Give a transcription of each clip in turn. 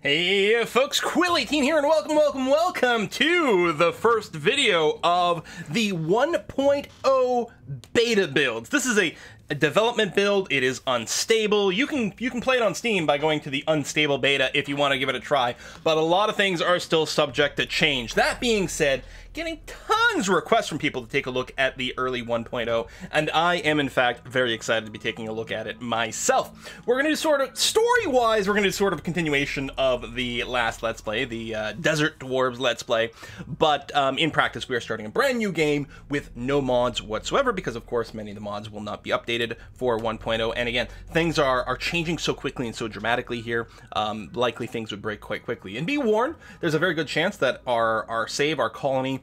Hey folks, Quill18 here, and welcome to the first video of the 1.0 beta builds. This is a development build. It is unstable. You can play it on Steam by going to the unstable beta if you want to give it a try, but a lot of things are still subject to change. That being said, getting tons of requests from people to take a look at the early 1.0, and I am in fact very excited to be taking a look at it myself. We're going to do sort of, story-wise, we're going to do sort of a continuation of the last Let's Play, the Desert Dwarves Let's Play, but in practice we are starting a brand new game with no mods whatsoever, because of course many of the mods will not be updated for 1.0, and again, things are changing so quickly and so dramatically here, likely things would break quite quickly. And be warned, there's a very good chance that our save, our colony,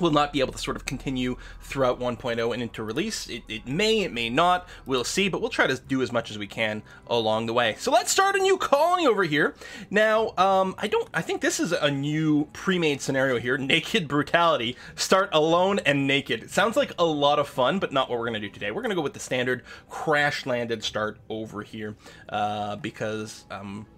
will not be able to sort of continue throughout 1.0 and into release. It may not, we'll see, but we'll try to do as much as we can along the way. So let's start a new colony over here. Now, I think this is a new pre-made scenario here, Naked Brutality. Start alone and naked. It sounds like a lot of fun, but not what we're gonna do today. We're gonna go with the standard crash-landed start over here, because,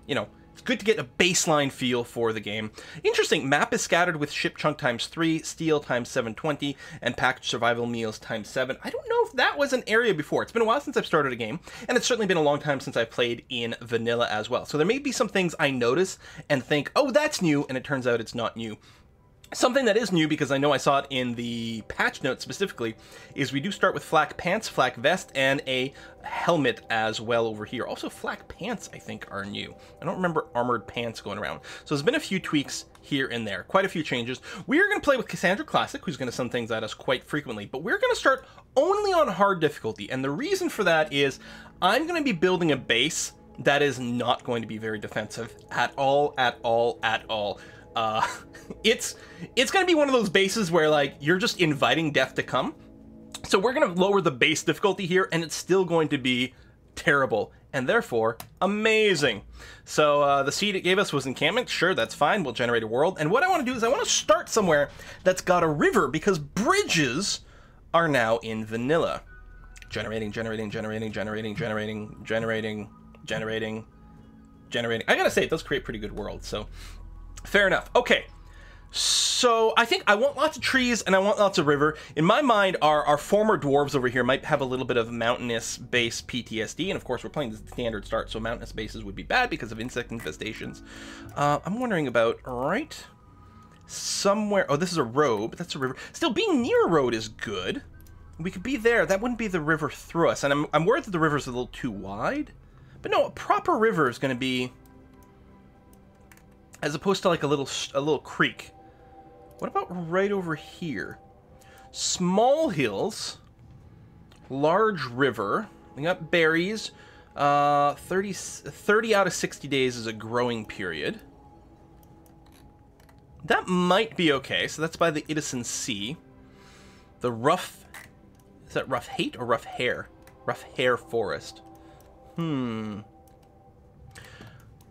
you know, it's good to get a baseline feel for the game. Interesting, map is scattered with ship chunk ×3, steel ×720, and packaged survival meals ×7. I don't know if that was an area before. It's been a while since I've started a game, and it's certainly been a long time since I've played in vanilla as well. So there may be some things I notice and think, oh, that's new, and it turns out it's not new. Something that is new, because I know I saw it in the patch notes specifically, is we do start with flak pants, flak vest, and a helmet as well over here. Also, flak pants, I think, are new. I don't remember armored pants going around. So there's been a few tweaks here and there, quite a few changes. We are going to play with Cassandra Classic, who's going to send things at us quite frequently, but we're going to start only on hard difficulty, and the reason for that is I'm going to be building a base that is not going to be very defensive at all. It's gonna be one of those bases where, like, you're just inviting death to come. So we're gonna lower the base difficulty here, and it's still going to be terrible, and therefore amazing. So the seed it gave us was encampment. Sure, that's fine. We'll generate a world. And what I want to do is I want to start somewhere that's got a river, because bridges are now in vanilla. Generating. I gotta say, it does create pretty good worlds, so fair enough. Okay, so I think I want lots of trees and I want lots of river. In my mind, our former dwarves over here might have a little bit of mountainous base PTSD, and of course we're playing the standard start, so mountainous bases would be bad because of insect infestations. I'm wondering about right somewhere. Oh, this is a road, but that's a river. Still, being near a road is good. We could be there. That wouldn't be the river through us, and I'm worried that the river's a little too wide. But no, a proper river is going to be, as opposed to like a little creek. What about right over here? Small hills, large river. We got berries. 30 out of 60 days is a growing period. That might be okay. So that's by the Idison Sea. The rough, is that rough hate or rough hair? Rough hair forest.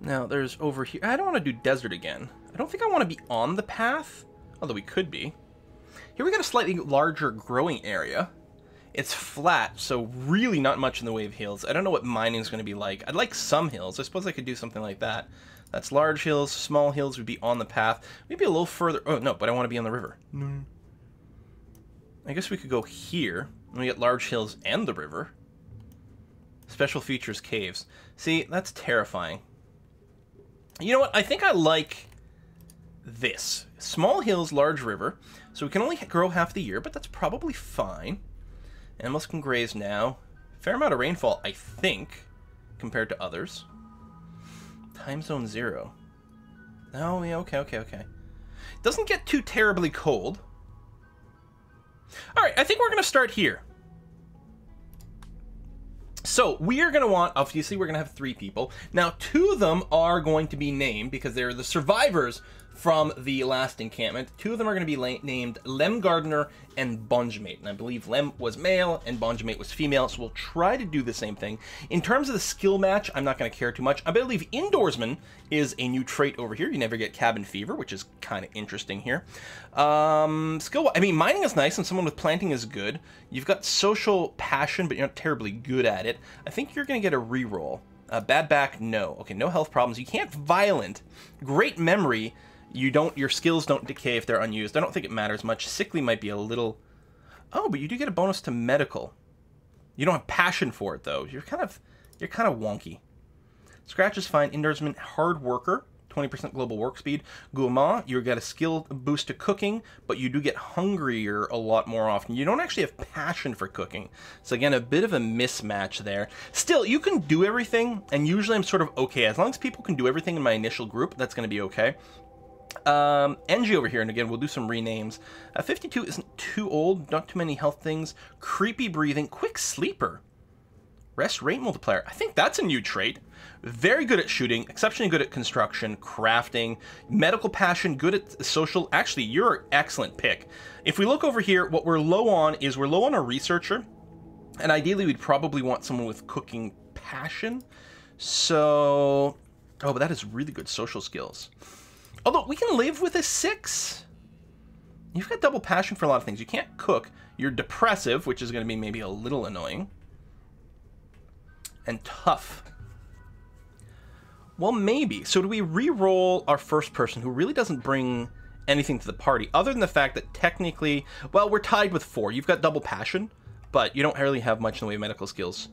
Now, there's over here. I don't want to do desert again. I don't think I want to be on the path, although we could be. Here we got a slightly larger growing area. It's flat, so really not much in the way of hills. I don't know what mining is going to be like. I'd like some hills. I suppose I could do something like that. That's large hills. Small hills would be on the path. Maybe a little further. Oh, no, but I want to be on the river. I guess we could go here, and we get large hills and the river. Special features caves. See, that's terrifying. You know what? I think I like this. Small hills, large river. So we can only grow half the year, but that's probably fine. Animals can graze now. Fair amount of rainfall, I think, compared to others. Time zone 0. Oh, yeah, okay. Doesn't get too terribly cold. All right, I think we're going to start here. So we are going to want, obviously we're going to have 3 people. Now 2 of them are going to be named because they're the survivors from the last encampment. 2 of them are going to be named Lem Gardener and Bongemate. And I believe Lem was male and Bongemate was female, so we'll try to do the same thing. In terms of the skill match, I'm not going to care too much. I believe Indoorsman is a new trait over here. You never get cabin fever, which is kind of interesting here. Skill, I mean, mining is nice and someone with planting is good. You've got social passion, but you're not terribly good at it. I think you're going to get a reroll. Bad back, no. Okay, no health problems. You can't violent. Great memory. Your skills don't decay if they're unused. I don't think it matters much. Sickly might be a little... Oh, but you do get a bonus to medical. You don't have passion for it, though. You're kind of wonky. Scratch is fine. Indoorsman, hard worker. 20% global work speed. Gourmand, you get a skill boost to cooking, but you do get hungrier a lot more often. You don't actually have passion for cooking. So again, a bit of a mismatch there. Still, you can do everything, and usually I'm sort of okay. As long as people can do everything in my initial group, that's going to be okay. NG over here, and again, we'll do some renames. 52 isn't too old, not too many health things. Creepy breathing, quick sleeper. Rest rate multiplier. I think that's a new trait. Very good at shooting, exceptionally good at construction, crafting, medical passion, good at social. Actually, you're an excellent pick. If we look over here, what we're low on is we're low on a researcher, and ideally we'd probably want someone with cooking passion. So, oh, but that is really good social skills. Although we can live with a 6. You've got double passion for a lot of things. You can't cook. You're depressive, which is going to be maybe a little annoying. And tough. Well, maybe. So do we re-roll our first person who really doesn't bring anything to the party, other than the fact that technically, well, we're tied with 4. You've got double passion, but you don't really have much in the way of medical skills.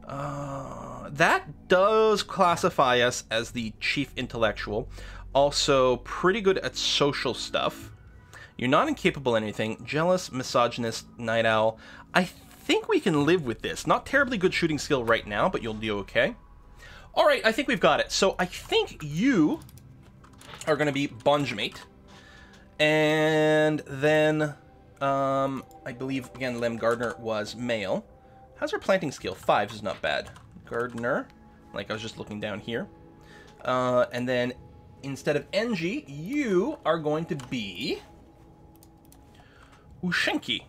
That does classify us as the chief intellectual. Also, pretty good at social stuff. You're not incapable of anything. Jealous, misogynist, night owl. I think we can live with this. Not terribly good shooting skill right now, but you'll do okay. All right, I think we've got it. So I think you are going to be Bongemate. And then, I believe, again, Lem Gardner was male. How's our planting skill? 5 is not bad. Gardner, like I was just looking down here. And then, instead of NG, you are going to be Ushenki.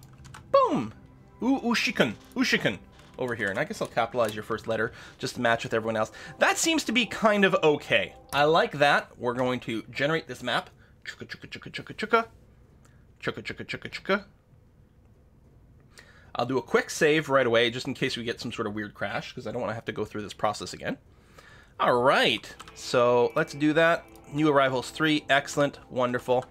Boom! Ushikan. Over here, and I guess I'll capitalize your first letter just to match with everyone else. That seems to be kind of okay. I like that. We're going to generate this map. Chuka, chuka, chuka, chuka, chuka. Chuka, chuka, chuka, chuka. I'll do a quick save right away, just in case we get some sort of weird crash, because I don't want to have to go through this process again. All right, so let's do that. New arrivals 3, excellent, wonderful.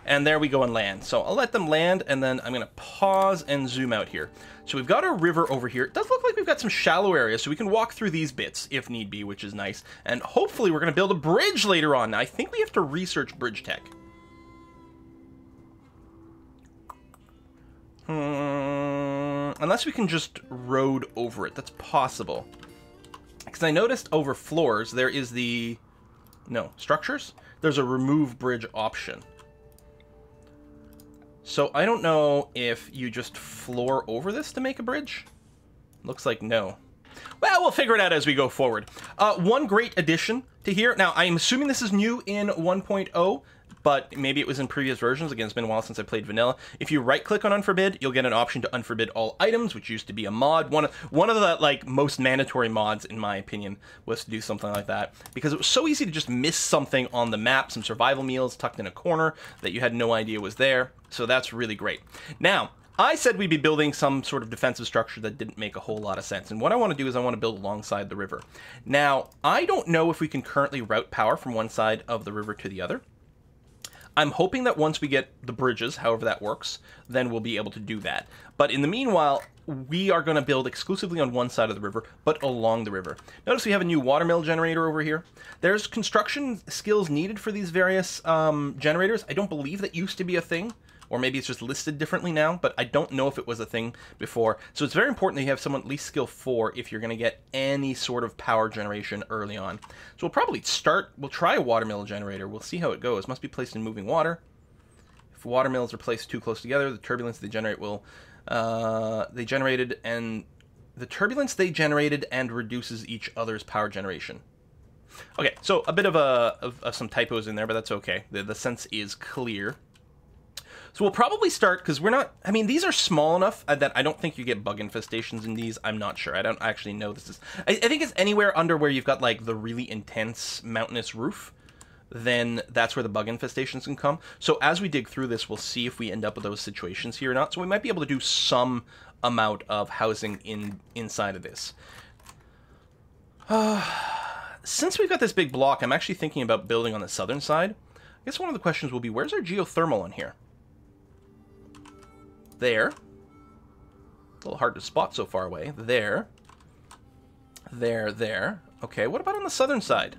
And there we go and land. So I'll let them land, and then I'm going to pause and zoom out here. So we've got our river over here. It does look like we've got some shallow areas, so we can walk through these bits if need be, which is nice. And hopefully we're going to build a bridge later on. Now, I think we have to research bridge tech. Unless we can just road over it. That's possible. Because I noticed over floors, there is the... No, structures? There's a remove bridge option. So I don't know if you just floor over this to make a bridge. Looks like no. Well, we'll figure it out as we go forward. One great addition to here. Now, I'm assuming this is new in 1.0, but maybe it was in previous versions. Again, it's been a while since I played vanilla. If you right-click on Unforbid, you'll get an option to unforbid all items, which used to be a mod. One of the like most mandatory mods, in my opinion, was to do something like that, because it was so easy to just miss something on the map, some survival meals tucked in a corner that you had no idea was there. So that's really great. Now, I said we'd be building some sort of defensive structure that didn't make a whole lot of sense. And what I want to do is I want to build alongside the river. Now, I don't know if we can currently route power from one side of the river to the other. I'm hoping that once we get the bridges, however that works, then we'll be able to do that. But in the meanwhile, we are going to build exclusively on one side of the river, but along the river. Notice we have a new watermill generator over here. There's construction skills needed for these various generators. I don't believe that used to be a thing. Or maybe it's just listed differently now, but I don't know if it was a thing before. So it's very important that you have someone at least skill 4 if you're going to get any sort of power generation early on. So we'll probably we'll try a watermill generator. We'll see how it goes. Must be placed in moving water. If watermills are placed too close together, the turbulence they generate will, the turbulence they generated and reduces each other's power generation. Okay, so a bit of some typos in there, but that's okay. The sense is clear. So we'll probably start, because we're not... I mean, these are small enough that I don't think you get bug infestations in these. I'm not sure. I don't actually know this is... I think it's anywhere under where you've got, like, the really intense mountainous roof. Then that's where the bug infestations can come. So as we dig through this, we'll see if we end up with those situations here or not. So we might be able to do some amount of housing inside of this. Since we've got this big block, I'm actually thinking about building on the southern side. I guess one of the questions will be, where's our geothermal on here? There. A little hard to spot so far away. There. There, there. Okay, what about on the southern side?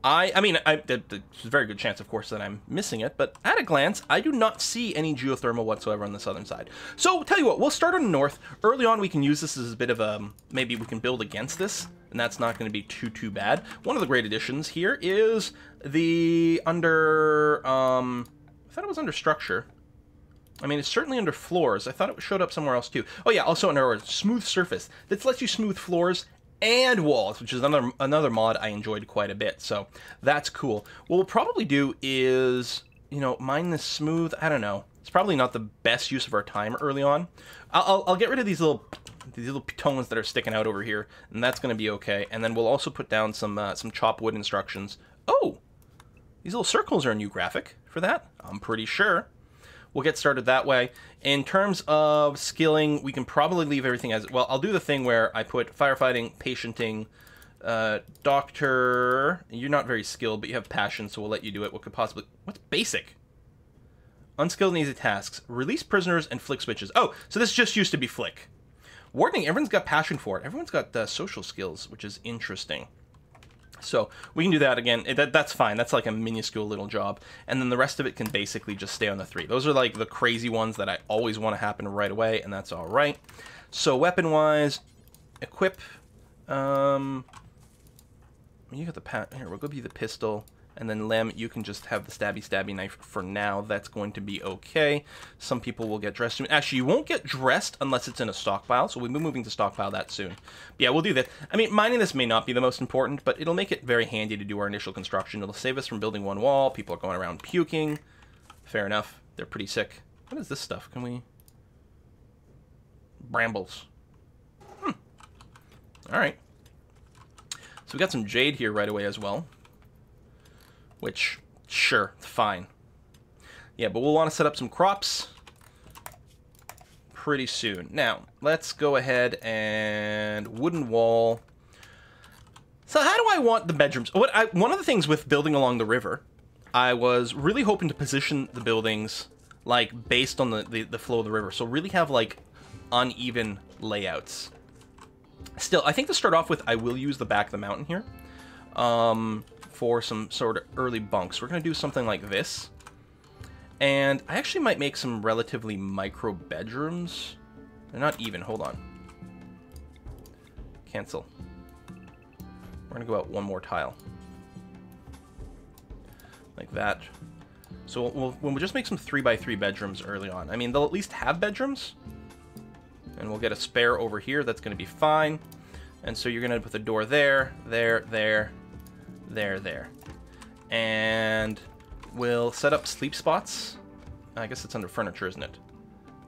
I mean, there's a very good chance, of course, that I'm missing it, but at a glance, I do not see any geothermal whatsoever on the southern side. So, tell you what, we'll start on the north. Early on, we can use this as a bit of a, maybe we can build against this, and that's not going to be too bad. One of the great additions here is the I thought it was under structure. I mean, it's certainly under floors. I thought it showed up somewhere else, too. Oh, yeah, also under our smooth surface. This lets you smooth floors and walls, which is another mod I enjoyed quite a bit, so that's cool. What we'll probably do is, you know, mine this smooth. I don't know. It's probably not the best use of our time early on. I'll get rid of these little pitons that are sticking out over here, and that's going to be okay. And then we'll also put down some chop wood instructions. Oh, these little circles are a new graphic for that, I'm pretty sure. We'll get started that way. In terms of skilling, we can probably leave everything as... Well, I'll do the thing where I put firefighting, patienting, doctor... You're not very skilled, but you have passion, so we'll let you do it. What could possibly... What's basic? Unskilled and easy tasks. Release prisoners and flick switches. Oh, so this just used to be flick. Wardening, everyone's got passion for it. Everyone's got social skills, which is interesting. So we can do that again. That's fine. That's like a minuscule little job. And then the rest of it can basically just stay on the 3. Those are like the crazy ones that I always want to happen right away, and that's all right. So weapon-wise, equip. You got the here. We'll go be the pistol. And then Lem, you can just have the stabby knife for now. That's going to be okay. Some people will get dressed soon. Actually, you won't get dressed unless it's in a stockpile, so we'll be moving to stockpile that soon. But yeah, we'll do that. I mean, mining this may not be the most important, but it'll make it very handy to do our initial construction. It'll save us from building one wall. People are going around puking. Fair enough. They're pretty sick. What is this stuff? Can we... Brambles. All right. So we got some jade here right away as well. Which, sure, fine. Yeah, but we'll want to set up some crops pretty soon. Now, let's go ahead and wooden wall. So how do I want the bedrooms? One of the things with building along the river, I was really hoping to position the buildings like based on the flow of the river. So really have like uneven layouts. Still, I think to start off with, I will use the back of the mountain here. For some sort of early bunks. We're going to do something like this. And I actually might make some relatively micro bedrooms. They're not even. Hold on. Cancel. We're going to go out one more tile. Like that. So we'll just make some 3x3 bedrooms early on. I mean, they'll at least have bedrooms. And we'll get a spare over here. That's going to be fine. And so you're going to put the door there, there. And we'll set up sleep spots. I guess it's under furniture, isn't it?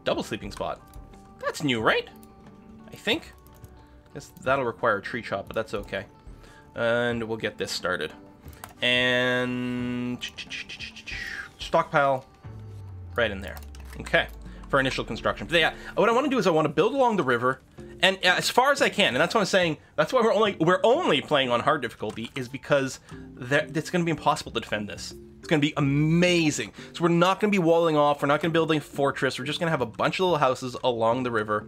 Double sleeping spot. That's new, right? I think. Guess that'll require a tree chop, but that's okay. And we'll get this started. And stockpile right in there. Okay. For initial construction. But yeah, what I want to do is I want to build along the river. And as far as I can, and that's what I'm saying, that's why we're only playing on hard difficulty, is because it's going to be impossible to defend this. It's going to be amazing. So we're not going to be walling off, we're not going to be building a fortress, we're just going to have a bunch of little houses along the river.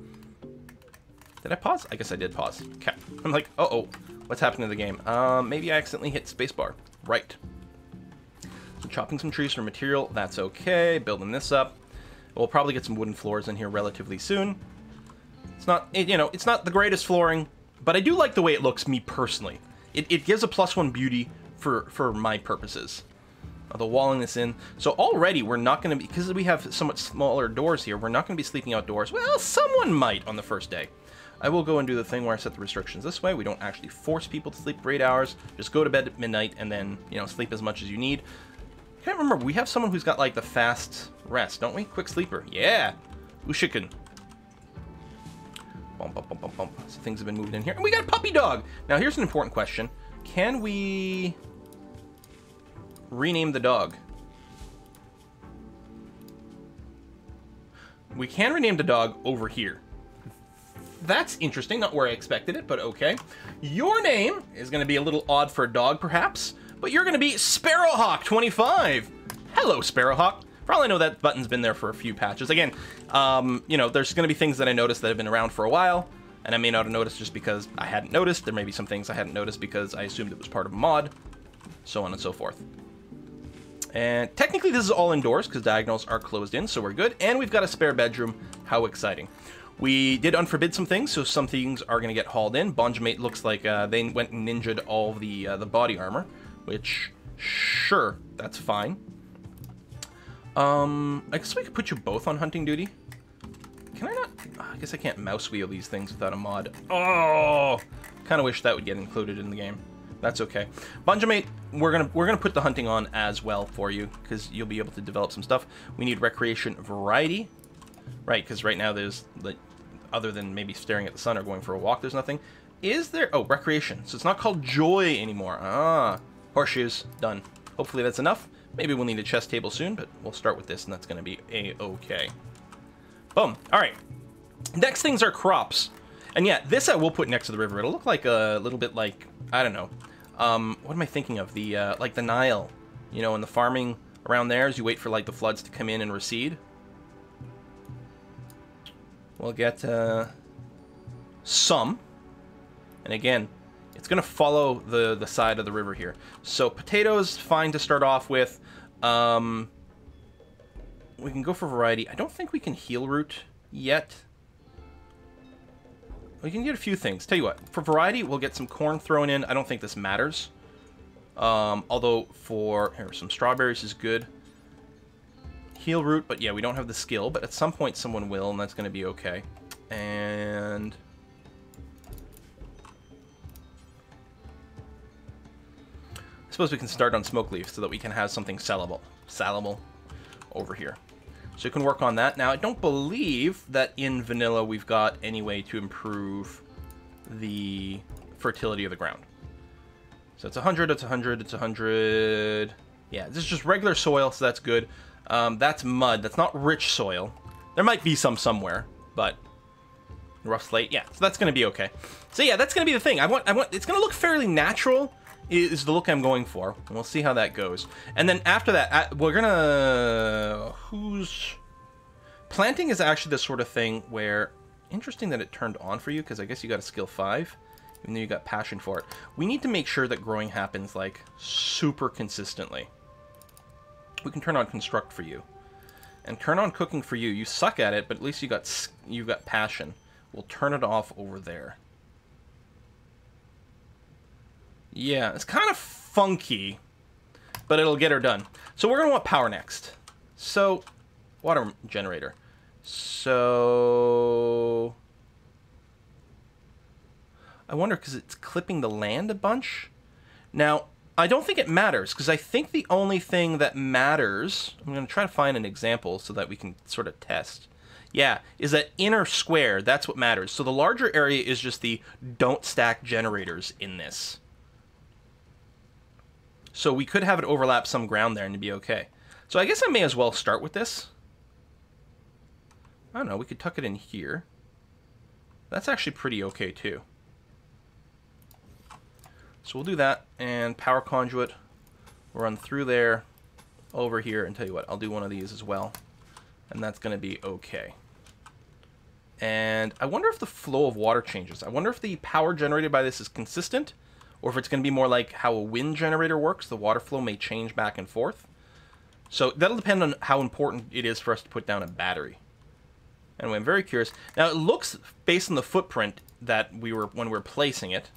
Did I pause? I guess I did pause. Okay. I'm like, uh-oh, what's happening to the game? Maybe I accidentally hit spacebar. Right. So chopping some trees for material, that's okay. Building this up. We'll probably get some wooden floors in here relatively soon. It's not, you know, it's not the greatest flooring, but I do like the way it looks, me personally. It gives a +1 beauty for my purposes. Although walling this in. So already we're not going to be, because we have somewhat smaller doors here, we're not going to be sleeping outdoors. Well, someone might on the first day. I will go and do the thing where I set the restrictions this way. We don't actually force people to sleep for 8 hours. Just go to bed at midnight and then, you know, sleep as much as you need. I can't remember. We have someone who's got, like, the fast rest, don't we? Quick sleeper. Yeah. Ushikin. Bump, bump, bump, bump, bump. So things have been moved in here. And we got a puppy dog! Now, here's an important question. Can we rename the dog? We can rename the dog over here. That's interesting. Not where I expected it, but okay. Your name is going to be a little odd for a dog, perhaps, but you're going to be Sparrowhawk25. Hello, Sparrowhawk. For all I know, that button's been there for a few patches. Again, you know, there's going to be things that I noticed that have been around for a while, and I may not have noticed just because I hadn't noticed. There may be some things I hadn't noticed because I assumed it was part of a mod, so on and so forth. And technically this is all indoors because diagonals are closed in, so we're good. And we've got a spare bedroom. How exciting. We did unforbid some things, so some things are going to get hauled in. Bonjamate looks like they went and ninja'd all the body armor, which, sure, that's fine. I guess we could put you both on hunting duty. Can I not? I guess I can't mouse wheel these things without a mod. Oh, kind of wish that would get included in the game. That's okay. Bonjamate, we're gonna put the hunting on as well for you because you'll be able to develop some stuff. We need recreation variety, right? Because right now there's, like, other than maybe staring at the sun or going for a walk, there's nothing. Is there? Oh, recreation. So it's not called joy anymore. Ah, horseshoes, done. Hopefully that's enough. Maybe we'll need a chess table soon, but we'll start with this, and that's gonna be a-okay. Boom. All right. Next things are crops, and yeah, this I will put next to the river. It'll look like a little bit like, I don't know. What am I thinking of? The like the Nile, you know, and the farming around there as you wait for like the floods to come in and recede. We'll get some, and again, it's gonna follow the side of the river here. So potatoes, fine to start off with. We can go for variety. I don't think we can heal root yet. We can get a few things. Tell you what, for variety, we'll get some corn thrown in. I don't think this matters. Although for, here, some strawberries is good. Heal root, but yeah, we don't have the skill, but at some point someone will, and that's going to be okay. And I suppose we can start on smoke leaf so that we can have something sellable over here. So you can work on that. Now, I don't believe that in vanilla we've got any way to improve the fertility of the ground. So it's 100, it's 100, it's 100. Yeah, this is just regular soil, so that's good. That's mud. That's not rich soil. There might be some somewhere, but rough slate. Yeah, so that's going to be okay. So yeah, that's going to be the thing. I want. It's going to look fairly natural. Is the look I'm going for. And we'll see how that goes. And then after that, we're gonna... Planting is actually the sort of thing where... Interesting that it turned on for you, because I guess you got a skill 5, even though you got passion for it. We need to make sure that growing happens, like, super consistently. We can turn on construct for you. And turn on cooking for you. You suck at it, but at least you got passion. We'll turn it off over there. Yeah, it's kind of funky, but it'll get her done. So we're going to want power next. So, water generator. So, I wonder, because it's clipping the land a bunch. Now, I don't think it matters, because I think the only thing that matters, I'm going to try to find an example so that we can sort of test. Yeah, is that inner square, that's what matters. So the larger area is just the don't stack generators in this. So we could have it overlap some ground there and it'd be okay. So I guess I may as well start with this. I don't know, we could tuck it in here. That's actually pretty okay too. So we'll do that, and power conduit will run through there, over here, and tell you what, I'll do one of these as well. And that's going to be okay. And I wonder if the flow of water changes. I wonder if the power generated by this is consistent, or if it's going to be more like how a wind generator works. The water flow may change back and forth. So that'll depend on how important it is for us to put down a battery. Anyway, I'm very curious. Now it looks, based on the footprint that when we were placing it,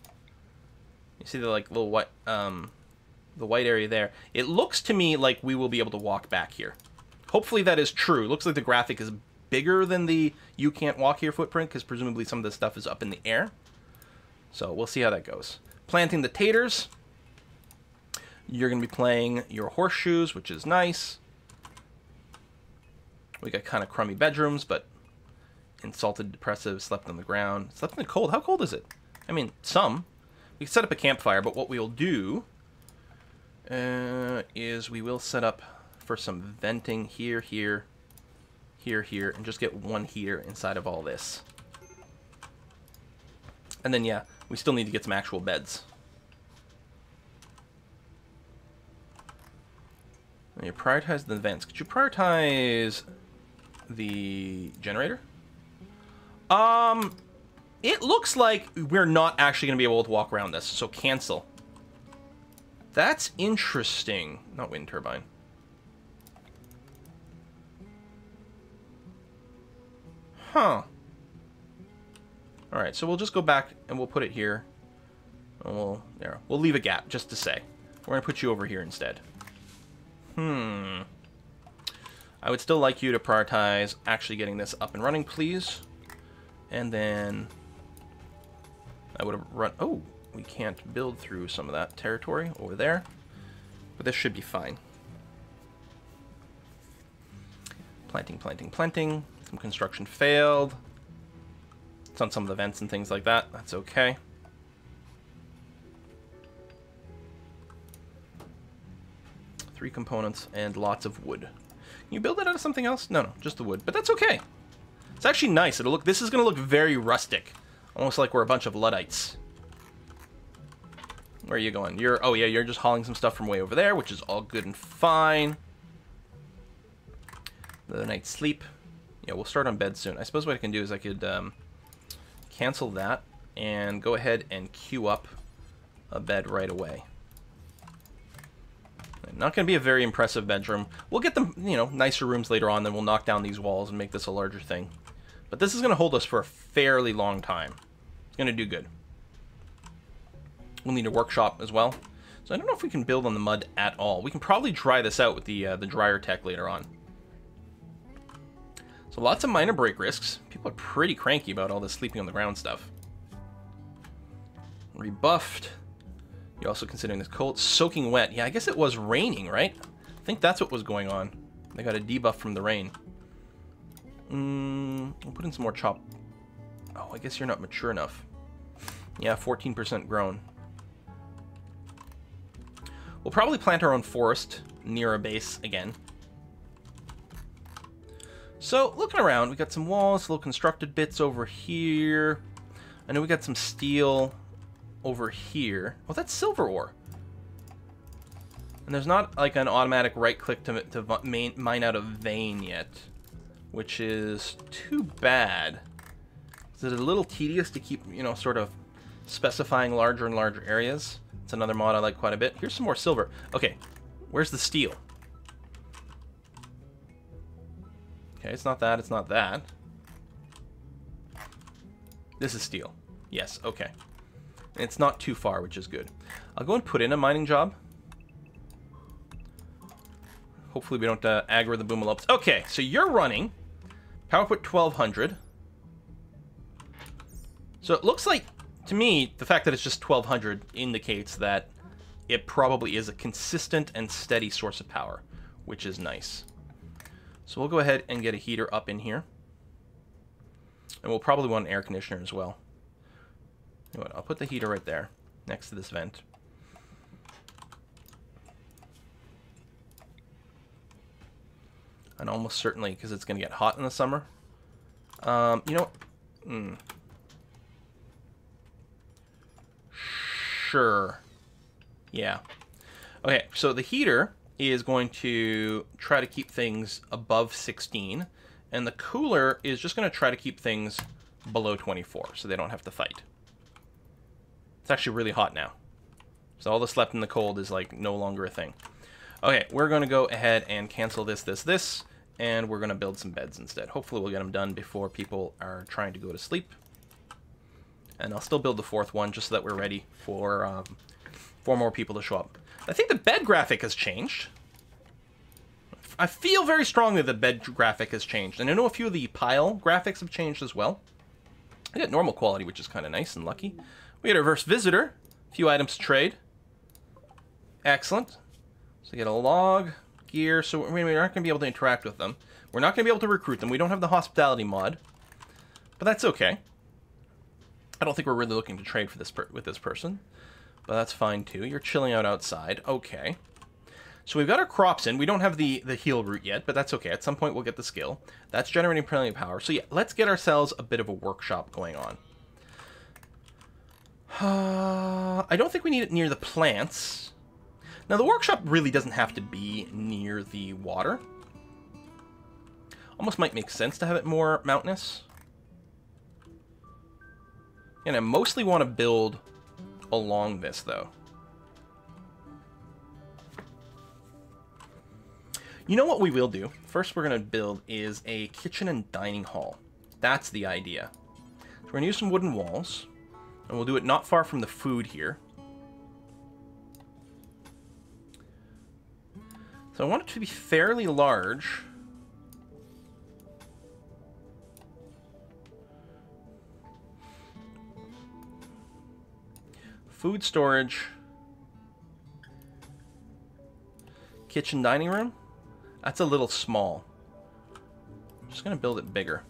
you see the like little white, the white area there. It looks to me like we will be able to walk back here. Hopefully that is true. It looks like the graphic is bigger than the you can't walk here footprint, because presumably some of this stuff is up in the air. So we'll see how that goes. Planting the taters. You're going to be playing your horseshoes, which is nice. We got kind of crummy bedrooms, but insulted, depressive, slept on the ground. Slept in the cold. How cold is it? I mean, some. We can set up a campfire, but what we'll do is we will set up for some venting here, here, here, here, and just get one heater inside of all this. And then, yeah, we still need to get some actual beds. You prioritize the vents. Could you prioritize the generator? It looks like we're not actually going to be able to walk around this, so cancel. That's interesting. Not wind turbine. Huh. Alright, so we'll just go back and we'll put it here. And we'll leave a gap, just to say. We're going to put you over here instead. I would still like you to prioritize actually getting this up and running, please. And then I would have run... Oh, we can't build through some of that territory over there. But this should be fine. Planting, planting, planting. Some construction failed. It's on some of the vents and things like that. That's okay. Three components and lots of wood. Can you build it out of something else? No, just the wood. But that's okay. It's actually nice. It'll look. This is going to look very rustic. Almost like we're a bunch of Luddites. Where are you going? Oh yeah, you're just hauling some stuff from way over there, which is all good and fine. Another night's sleep. Yeah, we'll start on bed soon. I suppose what I can do is I could cancel that and go ahead and queue up a bed right away. Not going to be a very impressive bedroom. We'll get them, you know, nicer rooms later on, then we'll knock down these walls and make this a larger thing. But this is going to hold us for a fairly long time. It's going to do good. We'll need a workshop as well. So I don't know if we can build on the mud at all. We can probably dry this out with the dryer tech later on. So lots of minor break risks. People are pretty cranky about all this sleeping on the ground stuff. Rebuffed. You're also considering this cold, soaking wet. Yeah, I guess it was raining, right? I think that's what was going on. They got a debuff from the rain. We'll put in some more chop. Oh, I guess you're not mature enough. Yeah, 14% grown. We'll probably plant our own forest near a base again. So, looking around, we got some walls, little constructed bits over here. I know we got some steel over here. Oh, that's silver ore. And there's not like an automatic right click to mine out a vein yet, which is too bad. Is it a little tedious to keep, you know, sort of specifying larger and larger areas? It's another mod I like quite a bit. Here's some more silver. Okay, where's the steel? Okay, it's not that, it's not that. This is steel. Yes, okay. And it's not too far, which is good. I'll go and put in a mining job. Hopefully we don't aggro the boomalopes. Okay, so you're running. Power put 1200. So it looks like, to me, the fact that it's just 1200 indicates that it probably is a consistent and steady source of power, which is nice. So we'll go ahead and get a heater up in here. And we'll probably want an air conditioner as well. You know what, I'll put the heater right there, next to this vent. And almost certainly, because it's going to get hot in the summer. You know what? Sure. Yeah. Okay, so the heater is going to try to keep things above 16. And the cooler is just going to try to keep things below 24, so they don't have to fight. It's actually really hot now. So all that's left in the cold is like no longer a thing. Okay, we're going to go ahead and cancel this, and we're going to build some beds instead. Hopefully we'll get them done before people are trying to go to sleep. And I'll still build the fourth one just so that we're ready for 4 more people to show up. I think the bed graphic has changed. I feel very strongly the bed graphic has changed. And I know a few of the pile graphics have changed as well. I got normal quality, which is kind of nice and lucky. We got a reverse visitor. A few items to trade. Excellent. So we get a log, gear. So we're not going to be able to interact with them. We're not going to be able to recruit them. We don't have the hospitality mod. But that's okay. I don't think we're really looking to trade for this with this person. But that's fine too. You're chilling out outside. Okay. So we've got our crops in. We don't have the heal route yet, but that's okay. At some point we'll get the skill. That's generating plenty of power. So yeah, let's get ourselves a bit of a workshop going on. I don't think we need it near the plants. Now, the workshop really doesn't have to be near the water. Almost might make sense to have it more mountainous. And I mostly want to build along this, though. You know what we will do? First we're going to build is a kitchen and dining hall. That's the idea. So we're going to use some wooden walls. And we'll do it not far from the food here. So I want it to be fairly large. Food storage. Kitchen dining room. That's a little small. I'm just going to build it bigger.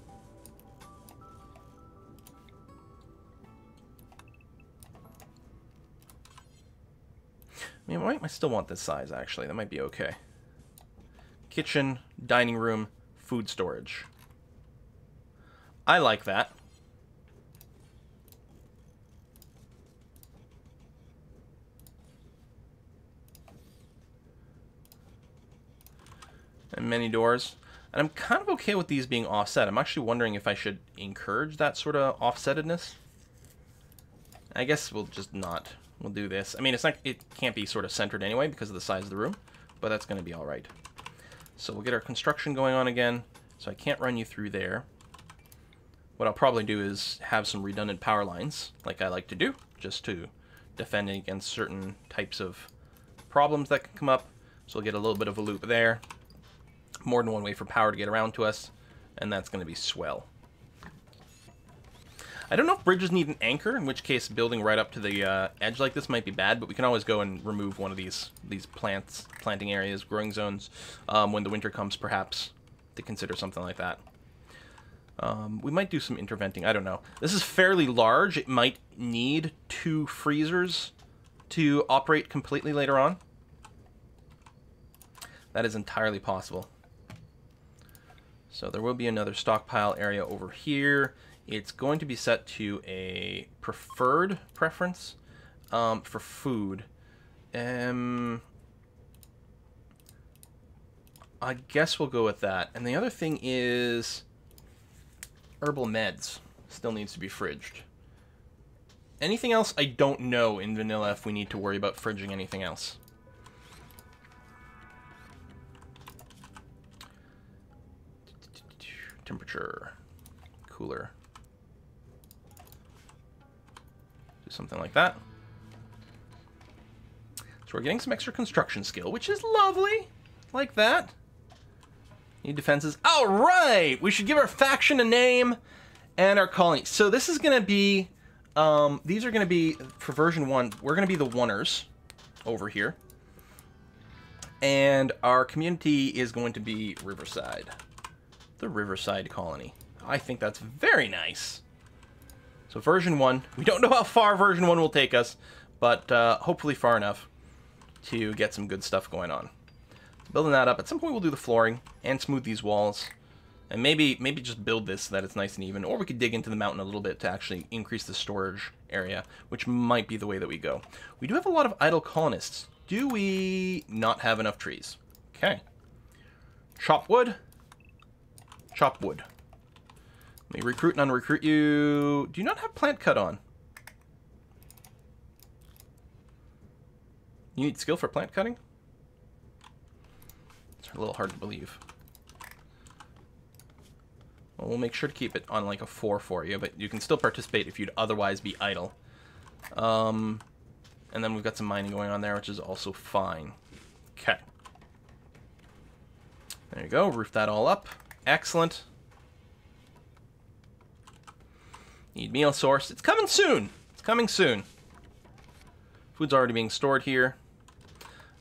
I mean, I might still want this size, actually. That might be okay. Kitchen, dining room, food storage. I like that. And many doors. And I'm kind of okay with these being offset. I'm actually wondering if I should encourage that sort of offsetedness. I guess we'll just not. We'll do this. I mean, it can't be sort of centered anyway because of the size of the room, but that's going to be all right. So we'll get our construction going on again. So I can't run you through there. What I'll probably do is have some redundant power lines, like I like to do, just to defend against certain types of problems that can come up. So we'll get a little bit of a loop there. More than one way for power to get around to us, and that's going to be swell. I don't know if bridges need an anchor, in which case building right up to the edge like this might be bad, but we can always go and remove one of these planting areas, growing zones, when the winter comes, perhaps, to consider something like that. We might do some interventing, I don't know. This is fairly large. It might need 2 freezers to operate completely later on. That is entirely possible. So there will be another stockpile area over here. It's going to be set to a preferred preference for food. I guess we'll go with that. And the other thing is herbal meds. Still needs to be fridged. Anything else I don't know in vanilla if we need to worry about fridging anything else. Temperature. Cooler. Do something like that. So we're getting some extra construction skill, which is lovely. Like that. Need defenses. All right! We should give our faction a name and our colony. So this is going to be... these are going to be, for version 1, we're going to be the Oneers over here. And our community is going to be Riverside. The Riverside colony. I think that's very nice. So version 1, we don't know how far version 1 will take us, but hopefully far enough to get some good stuff going on. So building that up. At some point we'll do the flooring and smooth these walls. And maybe just build this so that it's nice and even. Or we could dig into the mountain a little bit to actually increase the storage area, which might be the way that we go. We do have a lot of idle colonists. Do we not have enough trees? Okay. Chop wood. Chop wood. Let me recruit and unrecruit you. Do you not have plant cut on? You need skill for plant cutting? It's a little hard to believe. Well, we'll make sure to keep it on like a 4 for you, but you can still participate if you'd otherwise be idle. And then we've got some mining going on there, which is also fine. Okay. There you go. Roof that all up. Excellent. Need meal source. It's coming soon. It's coming soon. Food's already being stored here.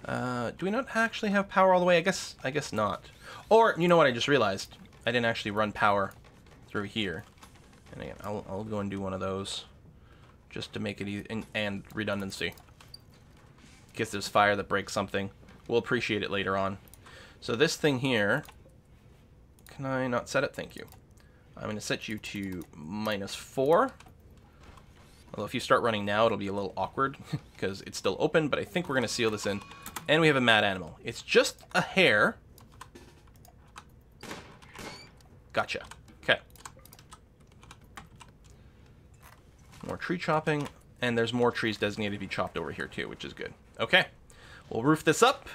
Do we not actually have power all the way? I guess not. Or, you know what I just realized? I didn't actually run power through here. And again, I'll go and do one of those. Just to make it easy. And redundancy. In case there's fire that breaks something. We'll appreciate it later on. So this thing here... Can I not set it? Thank you. I'm going to set you to -4. Although if you start running now, it'll be a little awkward because it's still open, but I think we're going to seal this in. And we have a mad animal. It's just a hare. Gotcha. Okay. More tree chopping. And there's more trees designated to be chopped over here too, which is good. Okay. We'll roof this up.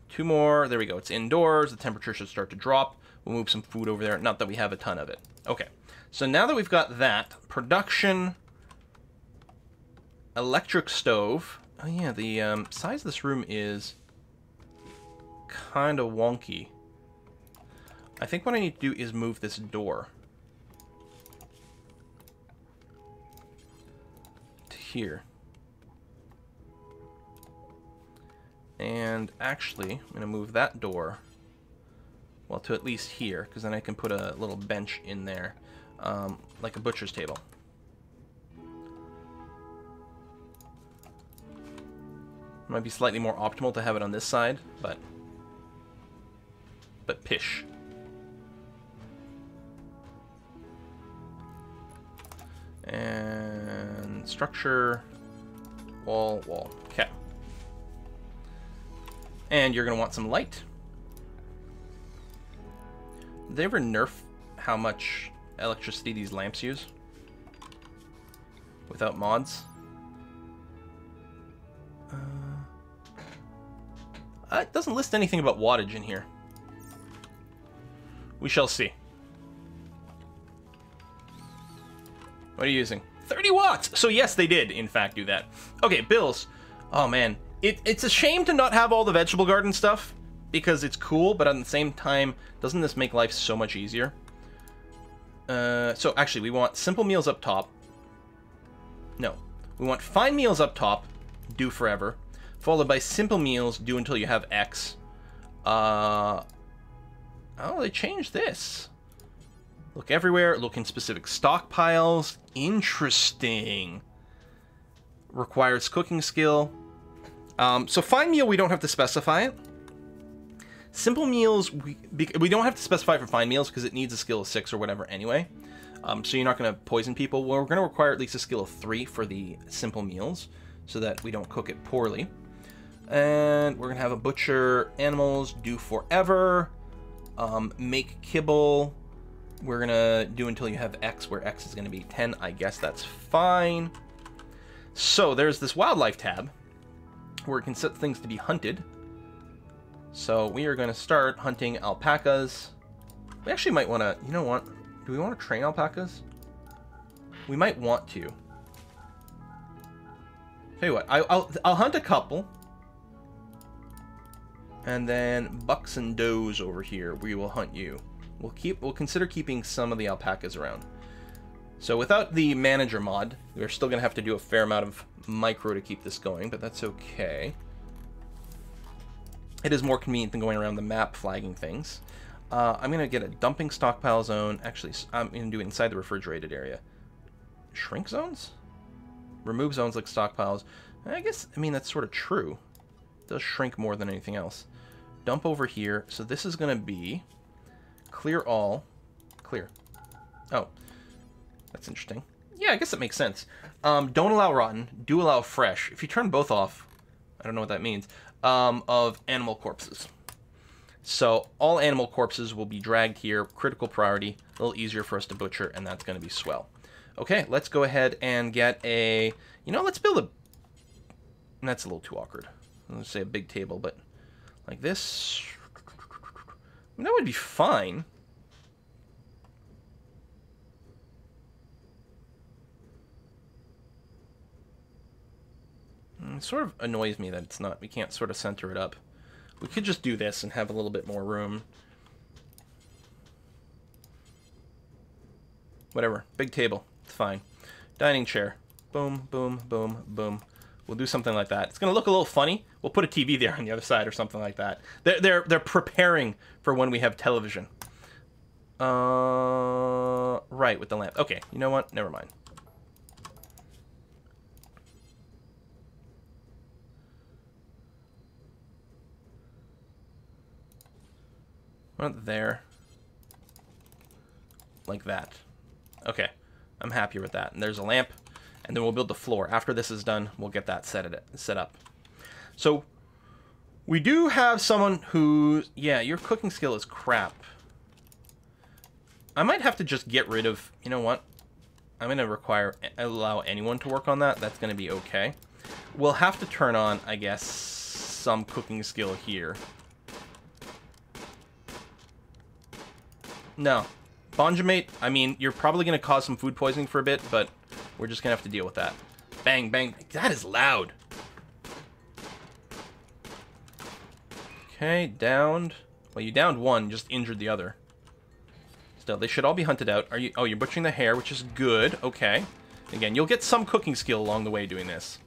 2 more. There we go. It's indoors. The temperature should start to drop. We'll move some food over there. Not that we have a ton of it. Okay. So now that we've got that, production, electric stove. Oh yeah, the size of this room is kind of wonky. I think what I need to do is move this door to here. And actually, I'm going to move that door, well, to at least here, because then I can put a little bench in there, like a butcher's table. Might be slightly more optimal to have it on this side, but pish. And structure, wall. Okay. And you're going to want some light. Did they ever nerf how much electricity these lamps use? Without mods? It doesn't list anything about wattage in here. We shall see. What are you using? 30 watts! So yes, they did, in fact, do that. Okay, bills. Oh, man. It's a shame to not have all the vegetable garden stuff, because it's cool, but at the same time, doesn't this make life so much easier? So actually, we want simple meals up top. No. We want fine meals up top, do forever, followed by simple meals, do until you have X. Oh, they changed this. Look everywhere, look in specific stockpiles. Interesting. Requires cooking skill. So fine meal, we don't have to specify it. Simple meals, we don't have to specify for fine meals because it needs a skill of 6 or whatever anyway. So you're not going to poison people. Well, we're going to require at least a skill of 3 for the simple meals so that we don't cook it poorly. And we're going to have a butcher, animals, do forever, make kibble. We're going to do until you have X, where X is going to be 10. I guess that's fine. So there's this wildlife tab where it can set things to be hunted. So we are going to start hunting alpacas. We actually might want to, you know what? Do we want to train alpacas? We might want to. Tell you what, I'll hunt a couple. And then bucks and does over here, we will hunt you. We'll consider keeping some of the alpacas around. So without the manager mod, we're still going to have to do a fair amount of micro to keep this going, but that's okay. It is more convenient than going around the map flagging things. I'm going to get a dumping stockpile zone. Actually, I'm going to do it inside the refrigerated area. Shrink zones? Remove zones like stockpiles. I guess, I mean, that's sort of true. It does shrink more than anything else. Dump over here. So this is going to be clear all. Clear. Oh, that's interesting. Yeah, I guess that makes sense. Don't allow rotten. Do allow fresh. If you turn both off, I don't know what that means, of animal corpses. So all animal corpses will be dragged here. Critical priority. A little easier for us to butcher, and that's going to be swell. Okay, let's go ahead and get a... You know, let's build a... That's a little too awkward. Let's say a big table, but like this... I mean, that would be fine. It sort of annoys me that it's not... We can't sort of center it up. We could just do this and have a little bit more room. Whatever. Big table. It's fine. Dining chair. Boom, boom, boom, boom. We'll do something like that. It's going to look a little funny. We'll put a TV there on the other side or something like that. They're preparing for when we have television. Right, with the lamp. Okay, you know what? Never mind. Not there. Like that. Okay. I'm happier with that. And there's a lamp, and then we'll build the floor. After this is done, we'll get that set up. So we do have someone who, yeah, your cooking skill is crap. I might have to just get rid of, you know what? I'm going to allow anyone to work on that. That's going to be okay. We'll have to turn on, I guess, some cooking skill here. No. Bonjamate, I mean, you're probably going to cause some food poisoning for a bit, but we're just going to have to deal with that. Bang, bang. That is loud. Okay, downed. Well, you downed one, just injured the other. Still, they should all be hunted out. Are you? Oh, you're butchering the hare, which is good. Okay. Again, you'll get some cooking skill along the way doing this.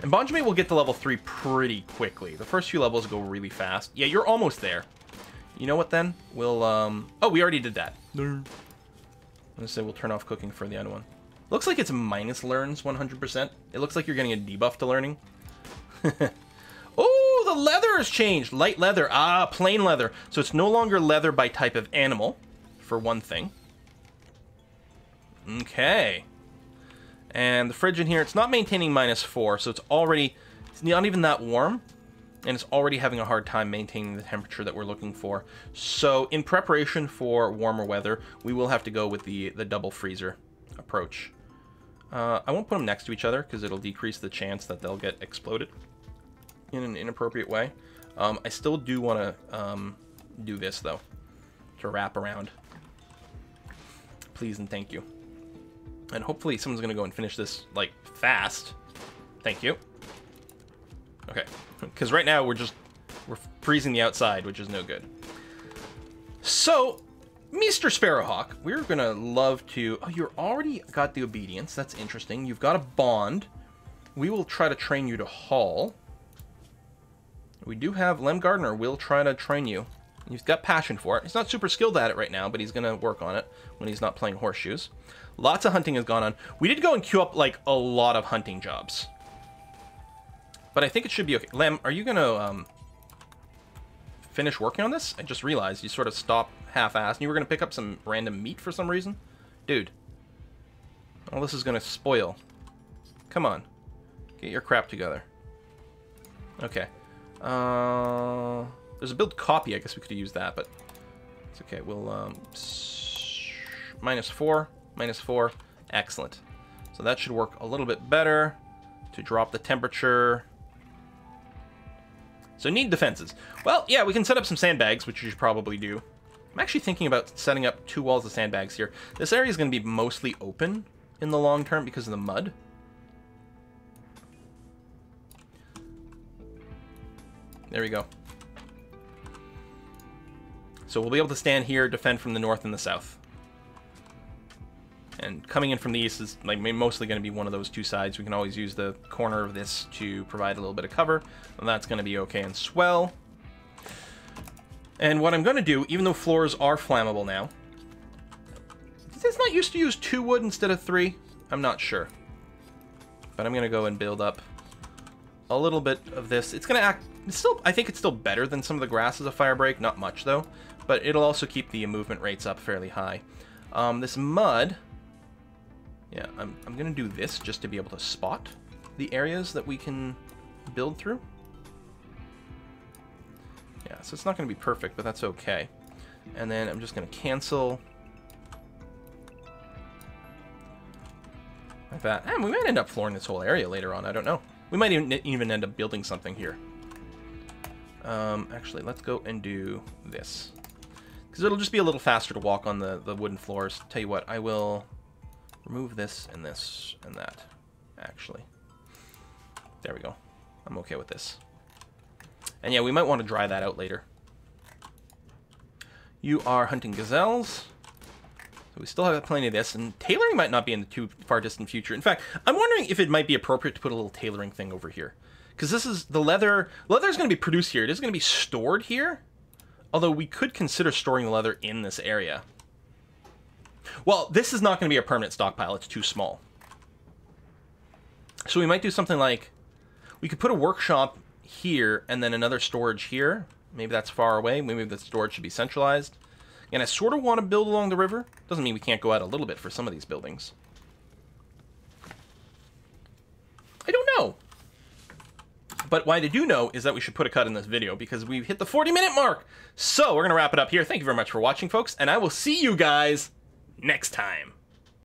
And Bonjamate will get to level 3 pretty quickly. The first few levels go really fast. Yeah, you're almost there. You know what, then? We'll, oh, we already did that. I'm gonna say we'll turn off cooking for the other one. Looks like it's minus learns 100%. It looks like you're getting a debuff to learning. Oh, the leather has changed. Light leather. Ah, plain leather. So it's no longer leather by type of animal, for one thing. Okay. And the fridge in here, it's not maintaining -4, so it's not even that warm. And it's already having a hard time maintaining the temperature that we're looking for. So in preparation for warmer weather, we will have to go with the double freezer approach. I won't put them next to each other because it'll decrease the chance that they'll get exploded in an inappropriate way. I still do want to do this, though, to wrap around. Please and thank you. And hopefully someone's going to go and finish this, like, fast. Thank you. Okay. Because right now we're freezing the outside, which is no good. So, Mr. Sparrowhawk, we're going to love to... Oh, you're already got the obedience. That's interesting. You've got a bond. We will try to train you to haul. We do have Lem Gardner. We'll try to train you. He's got passion for it. He's not super skilled at it right now, but he's going to work on it when he's not playing horseshoes. Lots of hunting has gone on. We did go and queue up, like, a lot of hunting jobs. But I think it should be okay. Lem, are you going to finish working on this? I just realized you sort of stopped half-assed, and you were going to pick up some random meat for some reason? Dude. All this is going to spoil. Come on. Get your crap together. Okay. There's a build copy. I guess we could have used that, but it's okay. We'll -4, -4. Excellent. So that should work a little bit better to drop the temperature. So need defenses. Well, yeah, we can set up some sandbags, which you should probably do. I'm actually thinking about setting up 2 walls of sandbags here. This area is going to be mostly open in the long term because of the mud. There we go. So we'll be able to stand here, defend from the north and the south. And coming in from the east is like mostly going to be one of those 2 sides. We can always use the corner of this to provide a little bit of cover. And that's going to be okay and swell. And what I'm going to do, even though floors are flammable now... It's not used to use 2 wood instead of 3? I'm not sure. But I'm going to go and build up a little bit of this. It's going to act... I think it's still better than some of the grass as a fire break. Not much, though. But it'll also keep the movement rates up fairly high. This mud... Yeah, I'm going to do this just to be able to spot the areas that we can build through. Yeah, so it's not going to be perfect, but that's okay. And then I'm just going to cancel... Like that. And we might end up flooring this whole area later on. I don't know. We might even end up building something here. Actually, let's go and do this. Because it'll just be a little faster to walk on the wooden floors. Tell you what, I will remove this and that, actually. There we go. I'm okay with this. And yeah, we might want to dry that out later. You are hunting gazelles. So we still have plenty of this, and tailoring might not be in the too far distant future. In fact, I'm wondering if it might be appropriate to put a little tailoring thing over here. Because this is the leather. Leather's going to be produced here. It is going to be stored here. Although we could consider storing the leather in this area. Well, this is not going to be a permanent stockpile. It's too small. So we might do something like... We could put a workshop here and then another storage here. Maybe that's far away. Maybe the storage should be centralized. And I sort of want to build along the river. Doesn't mean we can't go out a little bit for some of these buildings. I don't know. But what I do know is that we should put a cut in this video because we've hit the 40-minute mark. So we're going to wrap it up here. Thank you very much for watching, folks, and I will see you guys next time.